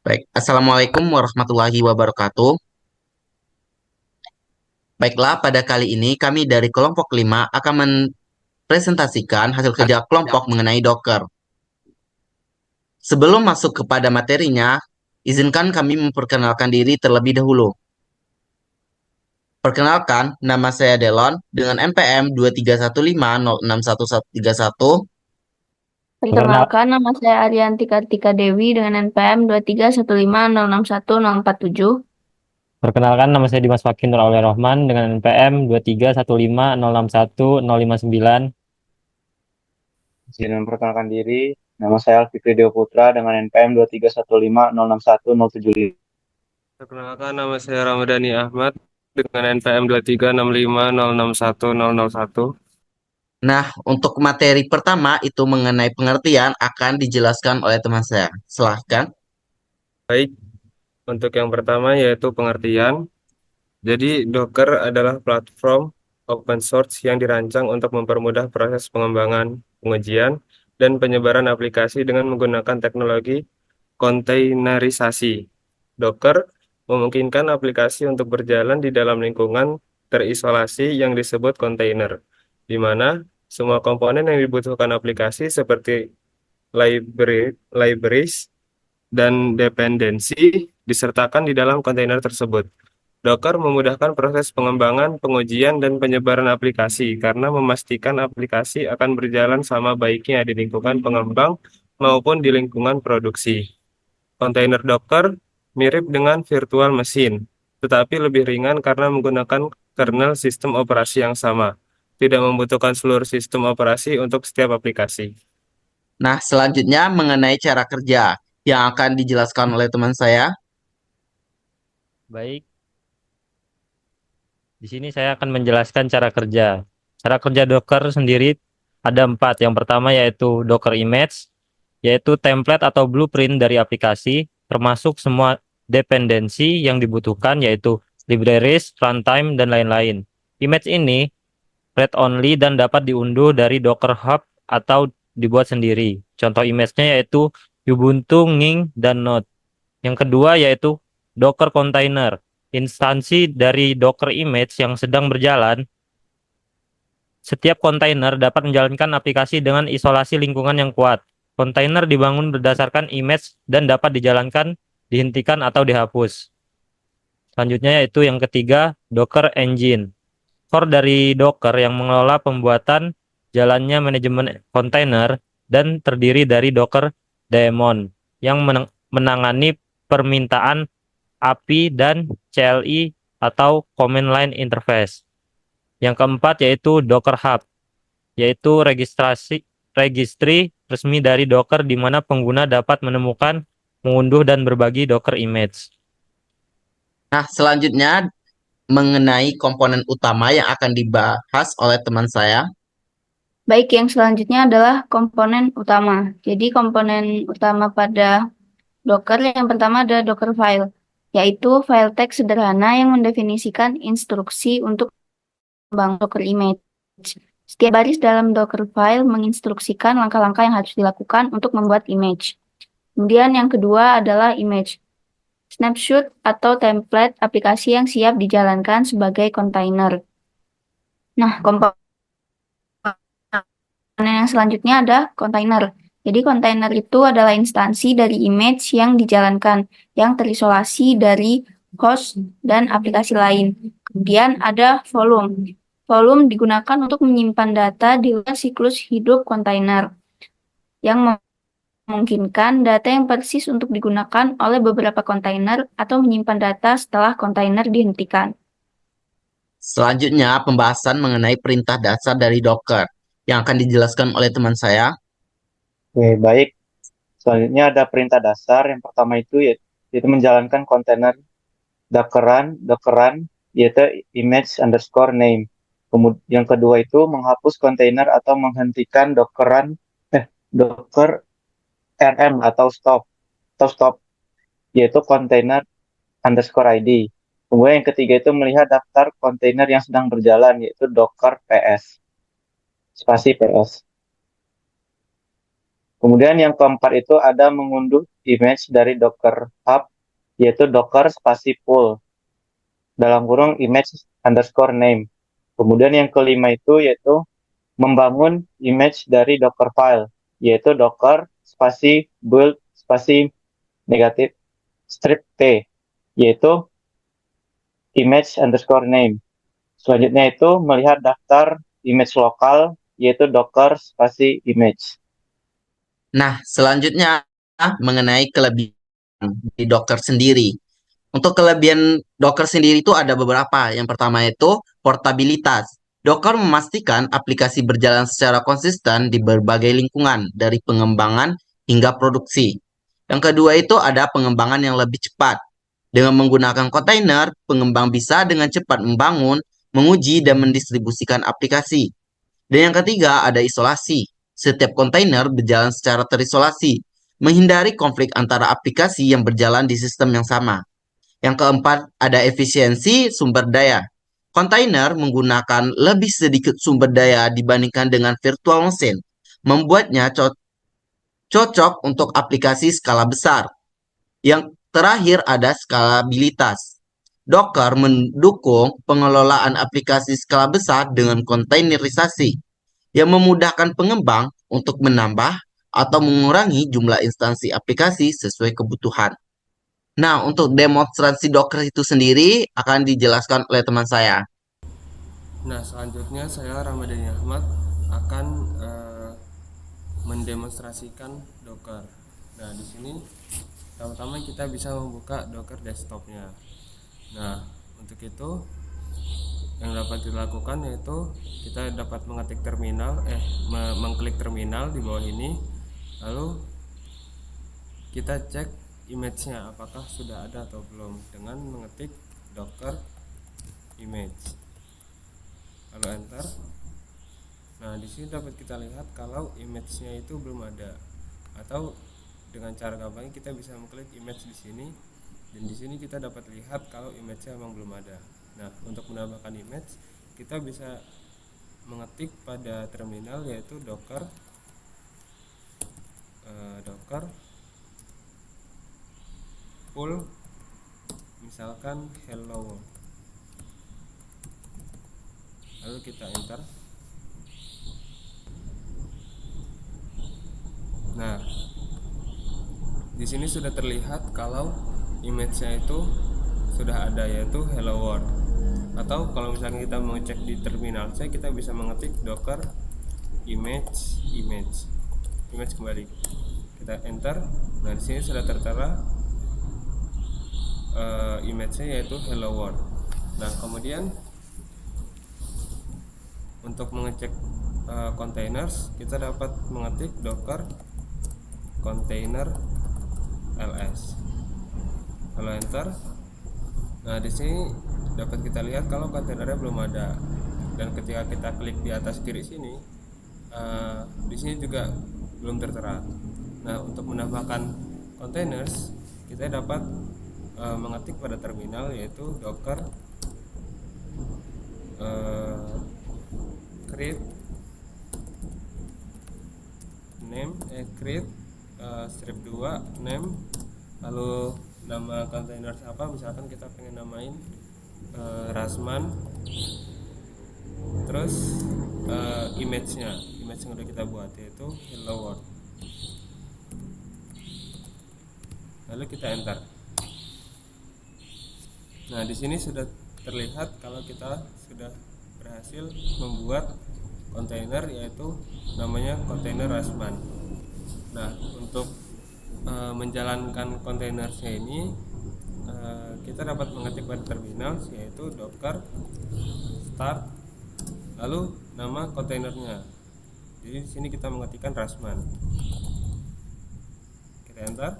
Baik, Assalamualaikum warahmatullahi wabarakatuh. Baiklah, pada kali ini kami dari kelompok 5 akan mempresentasikan hasil kerja kelompok mengenai Docker. Sebelum masuk kepada materinya, izinkan kami memperkenalkan diri terlebih dahulu. Perkenalkan, nama saya Delon dengan NPM 2315061131. Perkenalkan, Perkenal- nama saya Arianti Kartika Dewi dengan NPM 2315061047. Perkenalkan, nama saya Dimas Fakin Nur Aulia Rohman dengan NPM 2315016109. Izin memperkenalkan diri, nama saya Alfi Deo Putra dengan NPM 2315061070. Perkenalkan, nama saya Ramadhani Ahmad dengan NPM 2365061001. Nah, untuk materi pertama itu mengenai pengertian akan dijelaskan oleh teman saya. Silahkan. Baik, untuk yang pertama yaitu pengertian. Jadi, Docker adalah platform open source yang dirancang untuk mempermudah proses pengembangan, pengujian, dan penyebaran aplikasi dengan menggunakan teknologi kontainerisasi. Docker memungkinkan aplikasi untuk berjalan di dalam lingkungan terisolasi yang disebut kontainer, di mana semua komponen yang dibutuhkan aplikasi seperti libraries dan dependensi disertakan di dalam kontainer tersebut. Docker memudahkan proses pengembangan, pengujian, dan penyebaran aplikasi karena memastikan aplikasi akan berjalan sama baiknya di lingkungan pengembang maupun di lingkungan produksi. Kontainer Docker mirip dengan virtual machine, tetapi lebih ringan karena menggunakan kernel sistem operasi yang sama. Tidak membutuhkan seluruh sistem operasi untuk setiap aplikasi. Nah, selanjutnya mengenai cara kerja yang akan dijelaskan oleh teman saya. Baik, di sini saya akan menjelaskan cara kerja. Cara kerja Docker sendiri ada empat. Yang pertama yaitu Docker Image, yaitu template atau blueprint dari aplikasi, termasuk semua dependensi yang dibutuhkan, yaitu libraries, runtime, dan lain-lain. Image ini read only dan dapat diunduh dari Docker Hub atau dibuat sendiri. Contoh image-nya yaitu Ubuntu, Nging, dan Node. Yang kedua yaitu Docker Container. Instansi dari Docker image yang sedang berjalan, setiap kontainer dapat menjalankan aplikasi dengan isolasi lingkungan yang kuat. Kontainer dibangun berdasarkan image dan dapat dijalankan, dihentikan, atau dihapus. Selanjutnya yaitu yang ketiga, Docker Engine. Core dari Docker yang mengelola pembuatan, jalannya manajemen kontainer, dan terdiri dari Docker Daemon yang menangani permintaan API dan CLI atau Command Line Interface. Yang keempat yaitu Docker Hub, yaitu registri resmi dari Docker di mana pengguna dapat menemukan, mengunduh, dan berbagi Docker image. Nah, selanjutnya mengenai komponen utama yang akan dibahas oleh teman saya. Baik, yang selanjutnya adalah komponen utama. Jadi komponen utama pada Docker yang pertama ada Docker file, yaitu file teks sederhana yang mendefinisikan instruksi untuk membangun Docker image. Setiap baris dalam Docker file menginstruksikan langkah-langkah yang harus dilakukan untuk membuat image. Kemudian yang kedua adalah image. Snapshot atau template aplikasi yang siap dijalankan sebagai kontainer. Nah, komponen yang selanjutnya ada kontainer. Jadi kontainer itu adalah instansi dari image yang dijalankan, yang terisolasi dari host dan aplikasi lain. Kemudian ada volume. Volume digunakan untuk menyimpan data di luar siklus hidup kontainer, yang memungkinkan data yang persis untuk digunakan oleh beberapa kontainer atau menyimpan data setelah kontainer dihentikan. Selanjutnya, pembahasan mengenai perintah dasar dari Docker yang akan dijelaskan oleh teman saya. Oke, baik. Selanjutnya ada perintah dasar. Yang pertama itu yaitu menjalankan kontainer Dockeran, yaitu image underscore name. Kemudian yang kedua itu menghapus kontainer atau menghentikan Docker RM atau stop, yaitu kontainer underscore ID. Kemudian yang ketiga itu melihat daftar kontainer yang sedang berjalan, yaitu Docker PS, spasi PS. Kemudian yang keempat itu ada mengunduh image dari Docker Hub, yaitu Docker spasi pull, dalam kurung image underscore name. Kemudian yang kelima itu yaitu membangun image dari Docker file, yaitu Docker spasi build spasi negatif strip T, yaitu image underscore name. Selanjutnya itu melihat daftar image lokal, yaitu Docker spasi image. Nah, selanjutnya mengenai kelebihan di Docker sendiri. Untuk kelebihan Docker sendiri itu ada beberapa. Yang pertama itu portabilitas. Docker memastikan aplikasi berjalan secara konsisten di berbagai lingkungan, dari pengembangan hingga produksi. Yang kedua itu ada pengembangan yang lebih cepat. Dengan menggunakan kontainer, pengembang bisa dengan cepat membangun, menguji, dan mendistribusikan aplikasi. Dan yang ketiga ada isolasi. Setiap kontainer berjalan secara terisolasi, menghindari konflik antara aplikasi yang berjalan di sistem yang sama. Yang keempat, ada efisiensi sumber daya. Kontainer menggunakan lebih sedikit sumber daya dibandingkan dengan virtual machine, membuatnya cocok untuk aplikasi skala besar. Yang terakhir ada skalabilitas. Docker mendukung pengelolaan aplikasi skala besar dengan kontainerisasi yang memudahkan pengembang untuk menambah atau mengurangi jumlah instansi aplikasi sesuai kebutuhan. Nah, untuk demonstrasi Docker itu sendiri akan dijelaskan oleh teman saya. Nah, selanjutnya saya Ramadhani Ahmad akan mendemonstrasikan Docker. Nah, di sini pertama-tama kita bisa membuka Docker desktopnya. Nah, untuk itu yang dapat dilakukan yaitu kita dapat mengetik terminal, mengklik terminal di bawah ini, lalu kita cek image-nya apakah sudah ada atau belum dengan mengetik Docker image, lalu enter. Nah, di sini dapat kita lihat kalau image-nya itu belum ada, atau dengan cara gampang kita bisa mengklik image di sini, dan di sini kita dapat lihat kalau image-nya memang belum ada. Nah, untuk menambahkan image kita bisa mengetik pada terminal yaitu docker pull misalkan hello, lalu kita enter. Nah, di sini sudah terlihat kalau image-nya itu sudah ada, yaitu hello world. Atau kalau misalnya kita mau cek di terminal saya, kita bisa mengetik docker image kembali, kita enter. Nah, di sini sudah tertera image-nya yaitu hello world. Nah, kemudian untuk mengecek containers kita dapat mengetik docker container ls, lalu enter. Nah, di sini dapat kita lihat kalau kontainernya belum ada, dan ketika kita klik di atas kiri sini, di sini juga belum tertera. Nah, untuk menambahkan containers kita dapat mengetik pada terminal yaitu docker create name create strip 2 name, lalu nama kontainer apa, misalkan kita pengen namain Rasman, terus image yang udah kita buat yaitu hello world, lalu kita enter. Nah, di sini sudah terlihat kalau kita sudah berhasil membuat kontainer yaitu namanya kontainer Rasman. Nah, untuk menjalankan kontainernya ini kita dapat mengetik pada terminal yaitu docker start, lalu nama kontainernya. Jadi di sini kita mengetikkan Rasman, kita enter.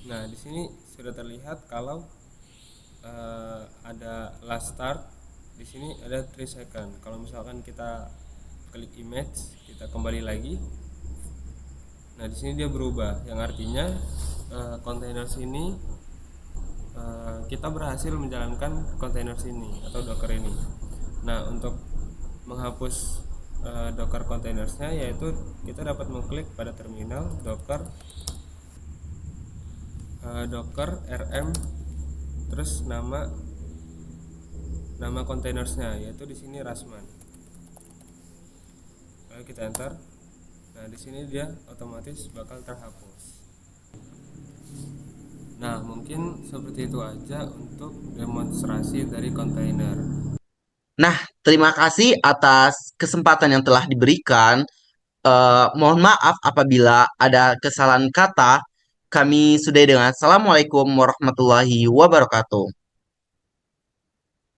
Nah, di sini sudah terlihat kalau ada last start. Di sini ada 3 second. Kalau misalkan kita klik image, kita kembali lagi. Nah, di sini dia berubah, yang artinya kontainer sini kita berhasil menjalankan kontainer sini atau docker ini. Nah, untuk menghapus Docker containersnya, yaitu kita dapat mengklik pada terminal docker rm terus nama containersnya, yaitu di sini Rasman. Lalu kita enter. Nah, di sini dia otomatis bakal terhapus. Nah, mungkin seperti itu aja untuk demonstrasi dari kontainer. Nah, terima kasih atas kesempatan yang telah diberikan. Mohon maaf apabila ada kesalahan kata. Kami sudahi dengan Assalamualaikum warahmatullahi wabarakatuh.